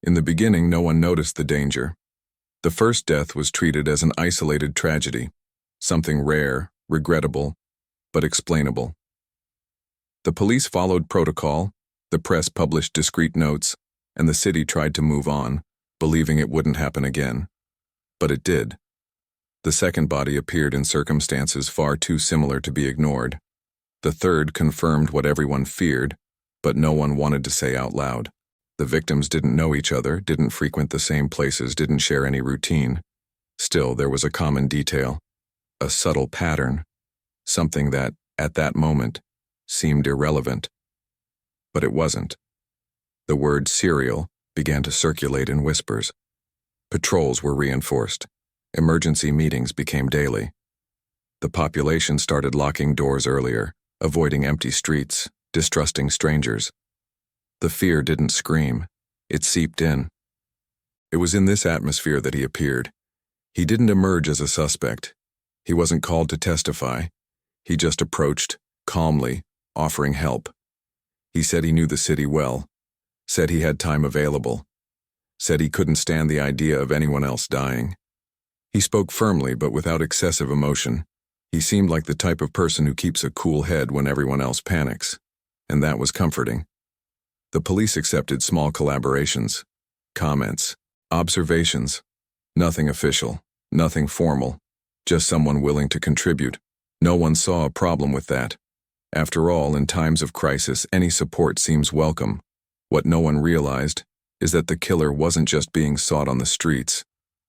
In the beginning, no one noticed the danger. The first death was treated as an isolated tragedy, something rare, regrettable, but explainable. The police followed protocol, the press published discreet notes, and the city tried to move on, believing it wouldn't happen again. But it did. The second body appeared in circumstances far too similar to be ignored. The third confirmed what everyone feared, but no one wanted to say out loud. The victims didn't know each other, didn't frequent the same places, didn't share any routine. Still, there was a common detail, a subtle pattern, something that, at that moment, seemed irrelevant. But it wasn't. The word serial began to circulate in whispers. Patrols were reinforced. Emergency meetings became daily. The population started locking doors earlier, avoiding empty streets, distrusting strangers. The fear didn't scream. It seeped in. It was in this atmosphere that he appeared. He didn't emerge as a suspect. He wasn't called to testify. He just approached, calmly, offering help. He said he knew the city well, said he had time available, said he couldn't stand the idea of anyone else dying. He spoke firmly but without excessive emotion. He seemed like the type of person who keeps a cool head when everyone else panics, and that was comforting. The police accepted small collaborations, comments, observations, nothing official, nothing formal, just someone willing to contribute. No one saw a problem with that. After all, in times of crisis, any support seems welcome. What no one realized is that the killer wasn't just being sought on the streets.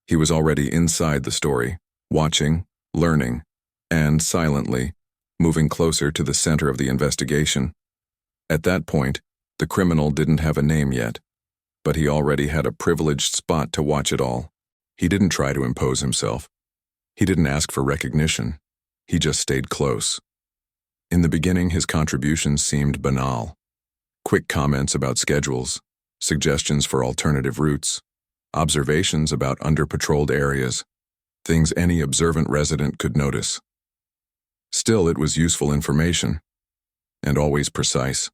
He was already inside the story, watching, learning, and, silently, moving closer to the center of the investigation. At that point, the criminal didn't have a name yet, but he already had a privileged spot to watch it all. He didn't try to impose himself. He didn't ask for recognition. He just stayed close. In the beginning, his contributions seemed banal. Quick comments about schedules, suggestions for alternative routes, observations about under-patrolled areas, things any observant resident could notice. Still, it was useful information, and always precise.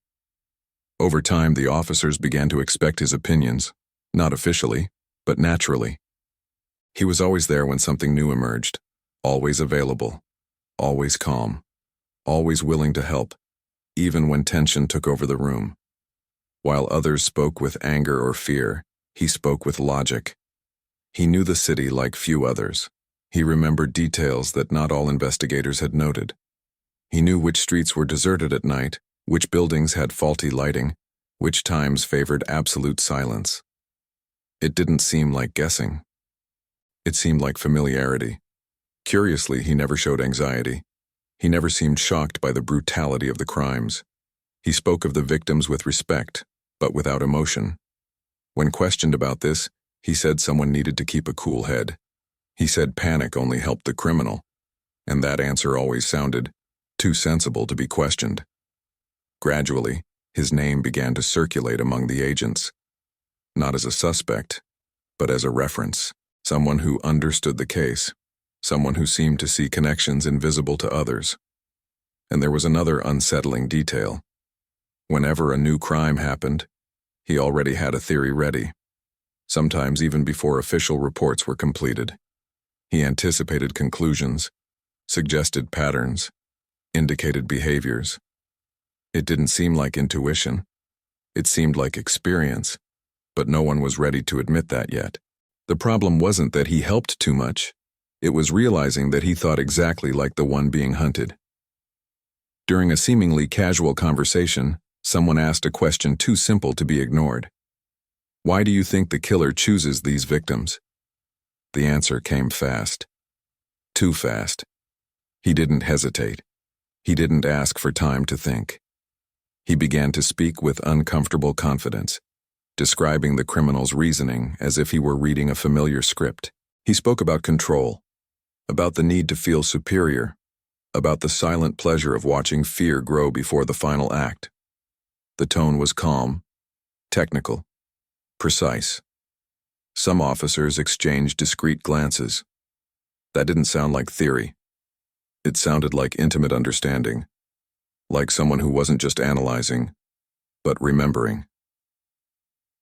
Over time, the officers began to expect his opinions, not officially, but naturally. He was always there when something new emerged, always available, always calm, always willing to help, even when tension took over the room. While others spoke with anger or fear, he spoke with logic. He knew the city like few others. He remembered details that not all investigators had noted. He knew which streets were deserted at night, which buildings had faulty lighting, which times favored absolute silence. It didn't seem like guessing. It seemed like familiarity. Curiously, he never showed anxiety. He never seemed shocked by the brutality of the crimes. He spoke of the victims with respect, but without emotion. When questioned about this, he said someone needed to keep a cool head. He said panic only helped the criminal, and that answer always sounded too sensible to be questioned. Gradually, his name began to circulate among the agents, not as a suspect, but as a reference, someone who understood the case, someone who seemed to see connections invisible to others. And there was another unsettling detail. Whenever a new crime happened, he already had a theory ready, sometimes even before official reports were completed. He anticipated conclusions, suggested patterns, indicated behaviors. It didn't seem like intuition. It seemed like experience, but no one was ready to admit that yet. The problem wasn't that he helped too much. It was realizing that he thought exactly like the one being hunted. During a seemingly casual conversation, someone asked a question too simple to be ignored. Why do you think the killer chooses these victims? The answer came fast. Too fast. He didn't hesitate. He didn't ask for time to think. He began to speak with uncomfortable confidence, describing the criminal's reasoning as if he were reading a familiar script. He spoke about control, about the need to feel superior, about the silent pleasure of watching fear grow before the final act. The tone was calm, technical, precise. Some officers exchanged discreet glances. That didn't sound like theory. It sounded like intimate understanding, like someone who wasn't just analyzing, but remembering.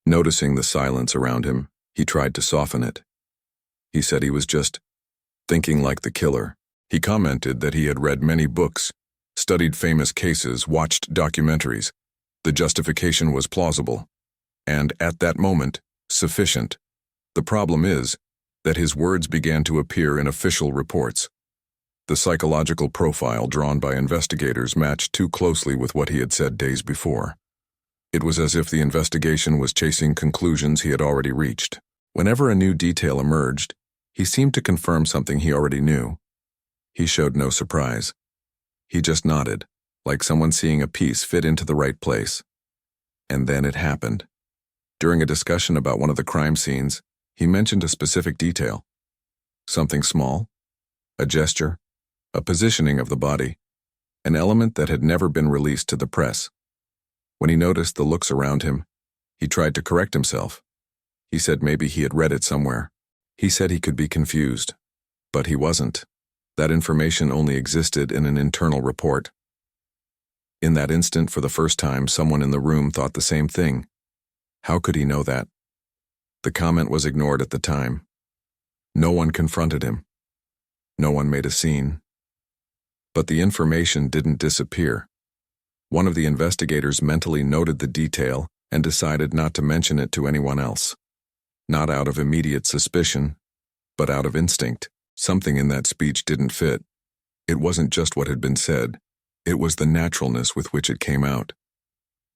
Noticing the silence around him, he tried to soften it. He said he was just thinking like the killer. He commented that he had read many books, studied famous cases, watched documentaries. The justification was plausible, and at that moment, sufficient. The problem is that his words began to appear in official reports. The psychological profile drawn by investigators matched too closely with what he had said days before. It was as if the investigation was chasing conclusions he had already reached. Whenever a new detail emerged, he seemed to confirm something he already knew. He showed no surprise. He just nodded, like someone seeing a piece fit into the right place. And then it happened. During a discussion about one of the crime scenes, he mentioned a specific detail. Something small, a gesture, a positioning of the body, an element that had never been released to the press. When he noticed the looks around him, he tried to correct himself. He said maybe he had read it somewhere. He said he could be confused, but he wasn't. That information only existed in an internal report. In that instant, for the first time, someone in the room thought the same thing. How could he know that? The comment was ignored at the time. No one confronted him. No one made a scene. But the information didn't disappear. One of the investigators mentally noted the detail and decided not to mention it to anyone else. Not out of immediate suspicion, but out of instinct. Something in that speech didn't fit. It wasn't just what had been said. It was the naturalness with which it came out.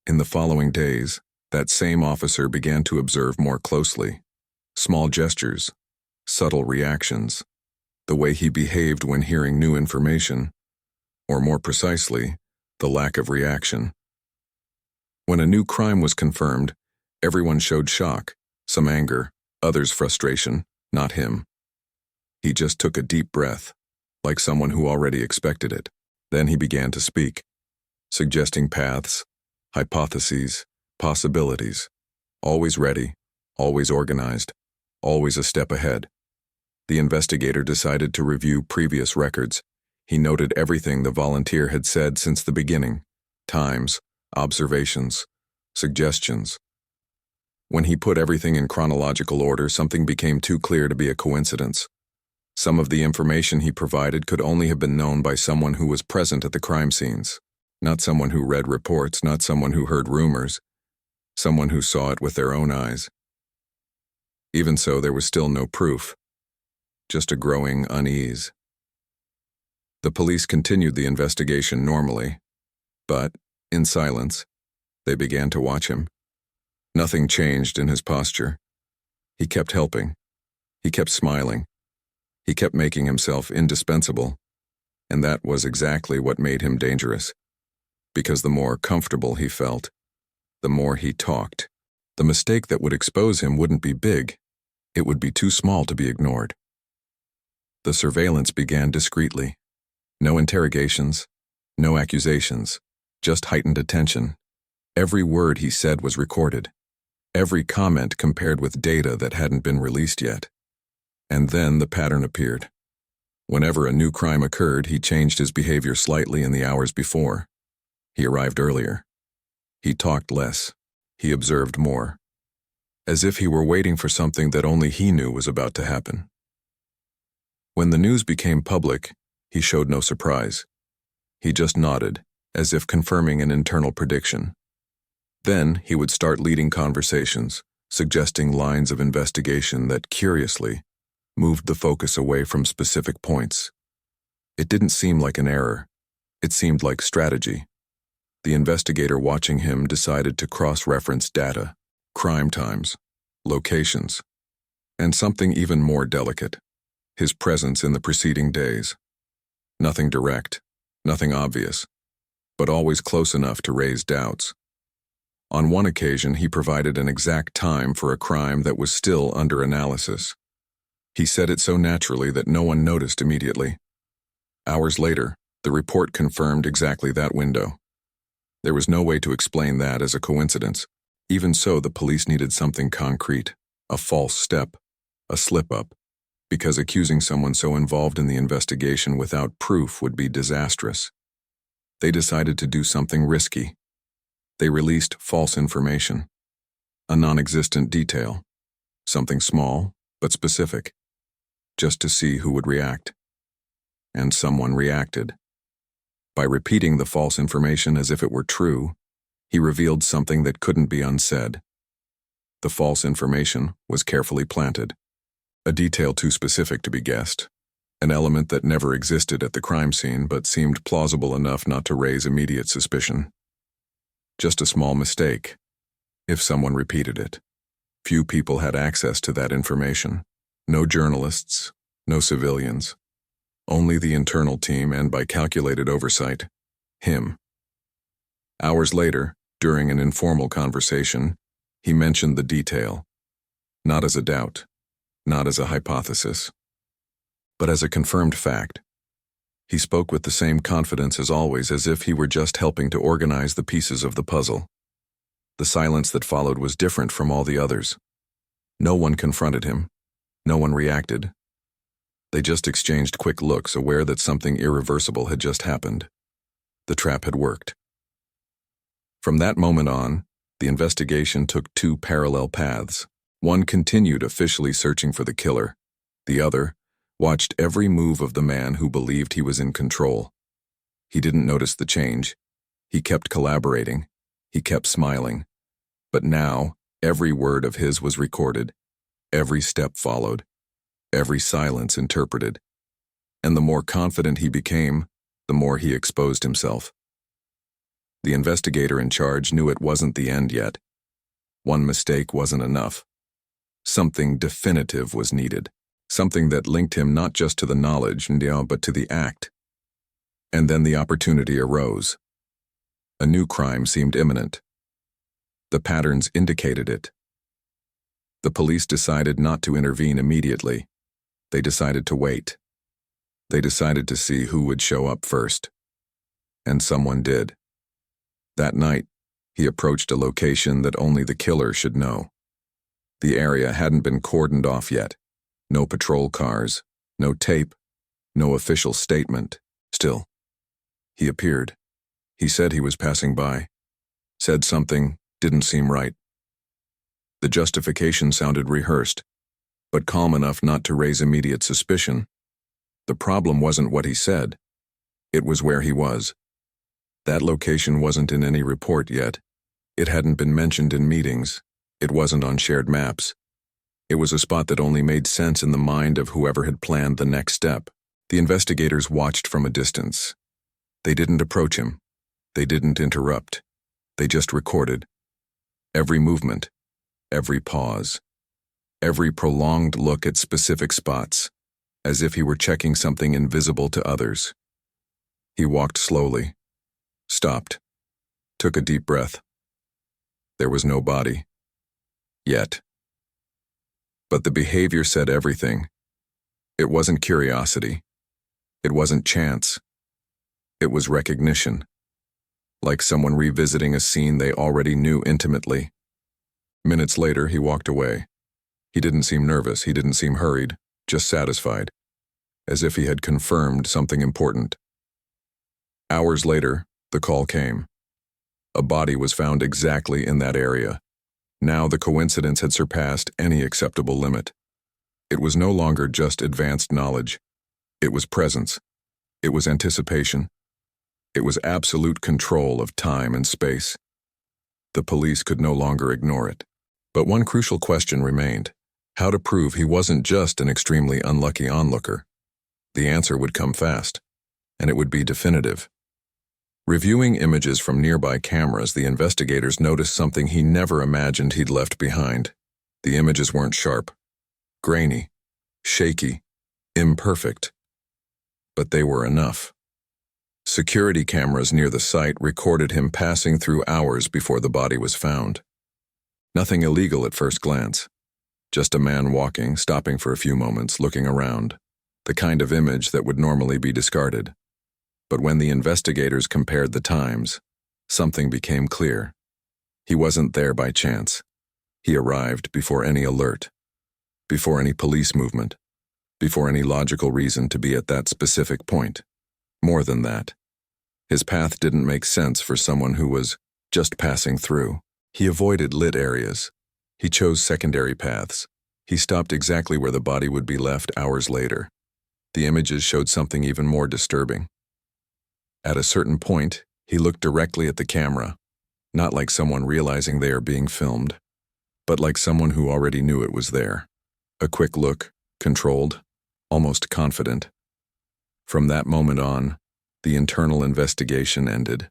In the following days, that same officer began to observe more closely. Small gestures, subtle reactions, the way he behaved when hearing new information, or more precisely, the lack of reaction. When a new crime was confirmed, everyone showed shock, some anger, others frustration, not him. He just took a deep breath, like someone who already expected it. Then he began to speak, suggesting paths, hypotheses, possibilities. Always ready, always organized, always a step ahead. The investigator decided to review previous records. He noted everything the volunteer had said since the beginning: times, observations, suggestions. When he put everything in chronological order, something became too clear to be a coincidence. Some of the information he provided could only have been known by someone who was present at the crime scenes. Not someone who read reports, not someone who heard rumors. Someone who saw it with their own eyes. Even so, there was still no proof. Just a growing unease. The police continued the investigation normally, but, in silence, they began to watch him. Nothing changed in his posture. He kept helping. He kept smiling. He kept making himself indispensable, and that was exactly what made him dangerous. Because the more comfortable he felt, the more he talked. The mistake that would expose him wouldn't be big. It would be too small to be ignored. The surveillance began discreetly. No interrogations, no accusations, just heightened attention. Every word he said was recorded. Every comment compared with data that hadn't been released yet. And then the pattern appeared. Whenever a new crime occurred, he changed his behavior slightly in the hours before. He arrived earlier. He talked less. He observed more. As if he were waiting for something that only he knew was about to happen. When the news became public, he showed no surprise. He just nodded, as if confirming an internal prediction. Then he would start leading conversations, suggesting lines of investigation that, curiously, moved the focus away from specific points. It didn't seem like an error. It seemed like strategy. The investigator watching him decided to cross-reference data, crime times, locations, and something even more delicate, his presence in the preceding days. Nothing direct, nothing obvious, but always close enough to raise doubts. On one occasion, he provided an exact time for a crime that was still under analysis. He said it so naturally that no one noticed immediately. Hours later, the report confirmed exactly that window. There was no way to explain that as a coincidence. Even so, the police needed something concrete, a false step, a slip-up, because accusing someone so involved in the investigation without proof would be disastrous. They decided to do something risky. They released false information. A non-existent detail. Something small, but specific. Just to see who would react. And someone reacted. By repeating the false information as if it were true, he revealed something that couldn't be unsaid. The false information was carefully planted. A detail too specific to be guessed. An element that never existed at the crime scene but seemed plausible enough not to raise immediate suspicion. Just a small mistake, if someone repeated it. Few people had access to that information. No journalists, no civilians. Only the internal team and, by calculated oversight, him. Hours later, during an informal conversation, he mentioned the detail. Not as a doubt, not as a hypothesis, but as a confirmed fact. He spoke with the same confidence as always, as if he were just helping to organize the pieces of the puzzle. The silence that followed was different from all the others. No one confronted him. No one reacted. They just exchanged quick looks, aware that something irreversible had just happened. The trap had worked. From that moment on, the investigation took two parallel paths. One continued officially searching for the killer. The other watched every move of the man who believed he was in control. He didn't notice the change. He kept collaborating. He kept smiling. But now, every word of his was recorded. Every step followed. Every silence interpreted. And the more confident he became, the more he exposed himself. The investigator in charge knew it wasn't the end yet. One mistake wasn't enough. Something definitive was needed. Something that linked him not just to the knowledge, but to the act. And then the opportunity arose. A new crime seemed imminent. The patterns indicated it. The police decided not to intervene immediately. They decided to wait. They decided to see who would show up first. And someone did. That night, he approached a location that only the killer should know. The area hadn't been cordoned off yet. No patrol cars, no tape, no official statement. Still, he appeared. He said he was passing by. Said something didn't seem right. The justification sounded rehearsed, but calm enough not to raise immediate suspicion. The problem wasn't what he said. It was where he was. That location wasn't in any report yet. It hadn't been mentioned in meetings. It wasn't on shared maps. It was a spot that only made sense in the mind of whoever had planned the next step. The investigators watched from a distance. They didn't approach him. They didn't interrupt. They just recorded. Every movement, every pause, every prolonged look at specific spots, as if he were checking something invisible to others. He walked slowly, stopped, took a deep breath. There was no body. Yet. But the behavior said everything. It wasn't curiosity. It wasn't chance. It was recognition. Like someone revisiting a scene they already knew intimately. Minutes later, he walked away. He didn't seem nervous, he didn't seem hurried, just satisfied. As if he had confirmed something important. Hours later, the call came. A body was found exactly in that area. Now the coincidence had surpassed any acceptable limit. It was no longer just advanced knowledge. It was presence. It was anticipation. It was absolute control of time and space. The police could no longer ignore it. But one crucial question remained: how to prove he wasn't just an extremely unlucky onlooker? The answer would come fast, and it would be definitive. Reviewing images from nearby cameras, the investigators noticed something he never imagined he'd left behind. The images weren't sharp, grainy, shaky, imperfect. But they were enough. Security cameras near the site recorded him passing through hours before the body was found. Nothing illegal at first glance. Just a man walking, stopping for a few moments, looking around. The kind of image that would normally be discarded. But when the investigators compared the times, something became clear. He wasn't there by chance. He arrived before any alert, before any police movement, before any logical reason to be at that specific point. More than that, his path didn't make sense for someone who was just passing through. He avoided lit areas. He chose secondary paths. He stopped exactly where the body would be left hours later. The images showed something even more disturbing. At a certain point, he looked directly at the camera, not like someone realizing they are being filmed, but like someone who already knew it was there. A quick look, controlled, almost confident. From that moment on, the internal investigation ended.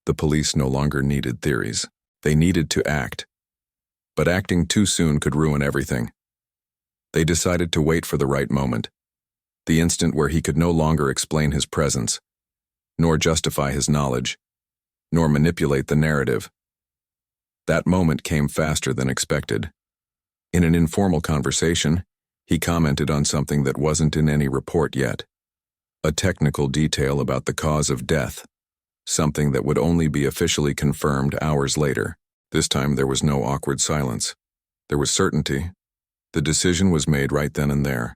The police no longer needed theories. They needed to act. But acting too soon could ruin everything. They decided to wait for the right moment, the instant where he could no longer explain his presence, nor justify his knowledge, nor manipulate the narrative. That moment came faster than expected. In an informal conversation, he commented on something that wasn't in any report yet. A technical detail about the cause of death, something that would only be officially confirmed hours later. This time there was no awkward silence. There was certainty. The decision was made right then and there.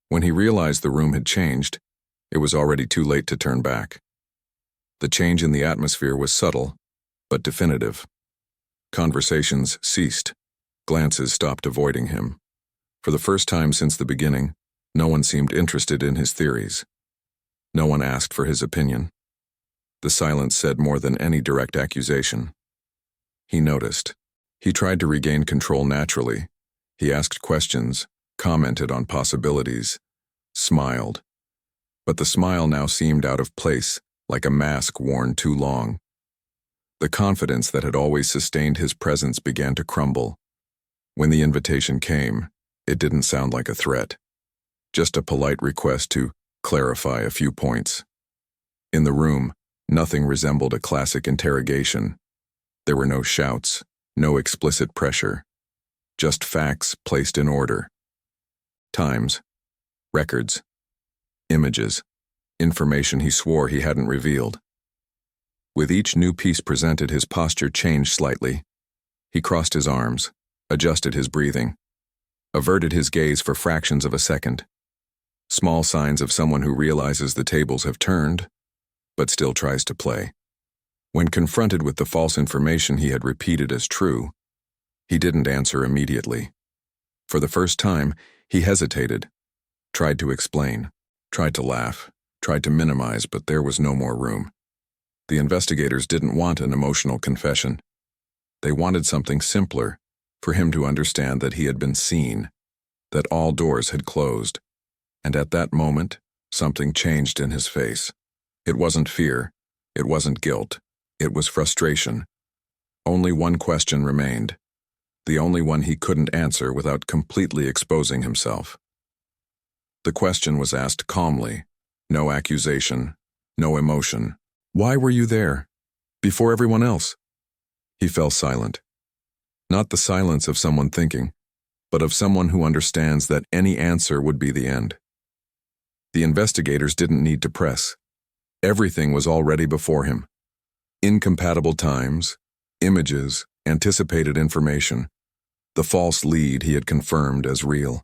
When he realized the room had changed, it was already too late to turn back. The change in the atmosphere was subtle, but definitive. Conversations ceased. Glances stopped avoiding him. For the first time since the beginning, no one seemed interested in his theories. No one asked for his opinion. The silence said more than any direct accusation. He noticed. He tried to regain control naturally. He asked questions, commented on possibilities, smiled. But the smile now seemed out of place, like a mask worn too long. The confidence that had always sustained his presence began to crumble. When the invitation came, it didn't sound like a threat, just a polite request to clarify a few points. In the room, nothing resembled a classic interrogation. There were no shouts, no explicit pressure, just facts placed in order. Times, records, images, information he swore he hadn't revealed. With each new piece presented, his posture changed slightly. He crossed his arms, adjusted his breathing, averted his gaze for fractions of a second. Small signs of someone who realizes the tables have turned, but still tries to play. When confronted with the false information he had repeated as true, he didn't answer immediately. For the first time, he hesitated, tried to explain, tried to laugh, tried to minimize, but there was no more room. The investigators didn't want an emotional confession. They wanted something simpler, for him to understand that he had been seen, that all doors had closed. And at that moment, something changed in his face. It wasn't fear, it wasn't guilt, it was frustration. Only one question remained, the only one he couldn't answer without completely exposing himself. The question was asked calmly, no accusation, no emotion. Why were you there? Before everyone else? He fell silent. Not the silence of someone thinking, but of someone who understands that any answer would be the end. The investigators didn't need to press. Everything was already before him. Incompatible times, images, anticipated information. The false lead he had confirmed as real.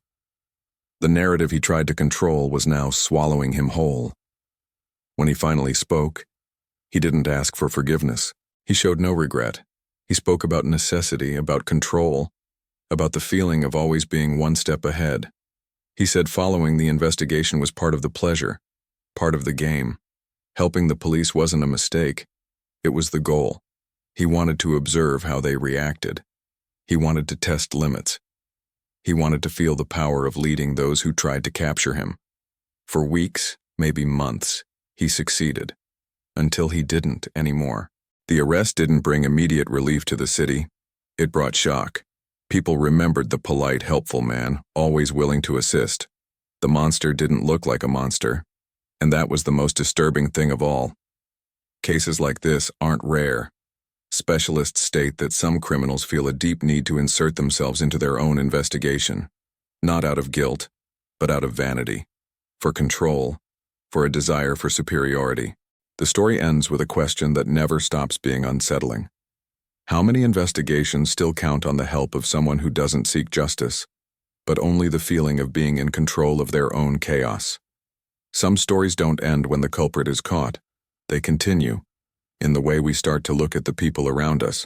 The narrative he tried to control was now swallowing him whole. When he finally spoke, he didn't ask for forgiveness. He showed no regret. He spoke about necessity, about control, about the feeling of always being one step ahead. He said following the investigation was part of the pleasure, part of the game. Helping the police wasn't a mistake. It was the goal. He wanted to observe how they reacted. He wanted to test limits. He wanted to feel the power of leading those who tried to capture him. For weeks, maybe months, he succeeded. Until he didn't anymore. The arrest didn't bring immediate relief to the city. It brought shock. People remembered the polite, helpful man, always willing to assist. The monster didn't look like a monster. And that was the most disturbing thing of all. Cases like this aren't rare. Specialists state that some criminals feel a deep need to insert themselves into their own investigation, not out of guilt, but out of vanity, for control, for a desire for superiority. The story ends with a question that never stops being unsettling. How many investigations still count on the help of someone who doesn't seek justice, but only the feeling of being in control of their own chaos? Some stories don't end when the culprit is caught. They continue, in the way we start to look at the people around us.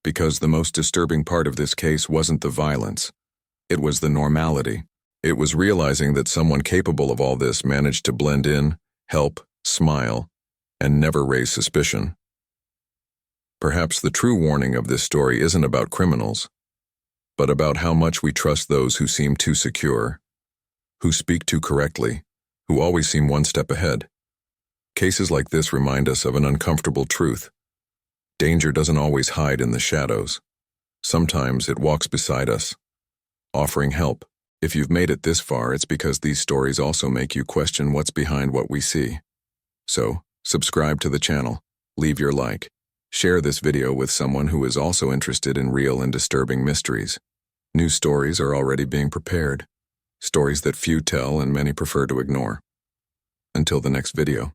Because the most disturbing part of this case wasn't the violence. It was the normality. It was realizing that someone capable of all this managed to blend in, help, smile, and never raise suspicion. Perhaps the true warning of this story isn't about criminals, but about how much we trust those who seem too secure, who speak too correctly, who always seem one step ahead. Cases like this remind us of an uncomfortable truth. Danger doesn't always hide in the shadows. Sometimes it walks beside us, offering help. If you've made it this far, it's because these stories also make you question what's behind what we see. So, subscribe to the channel, leave your like, share this video with someone who is also interested in real and disturbing mysteries. New stories are already being prepared, stories that few tell and many prefer to ignore. Until the next video.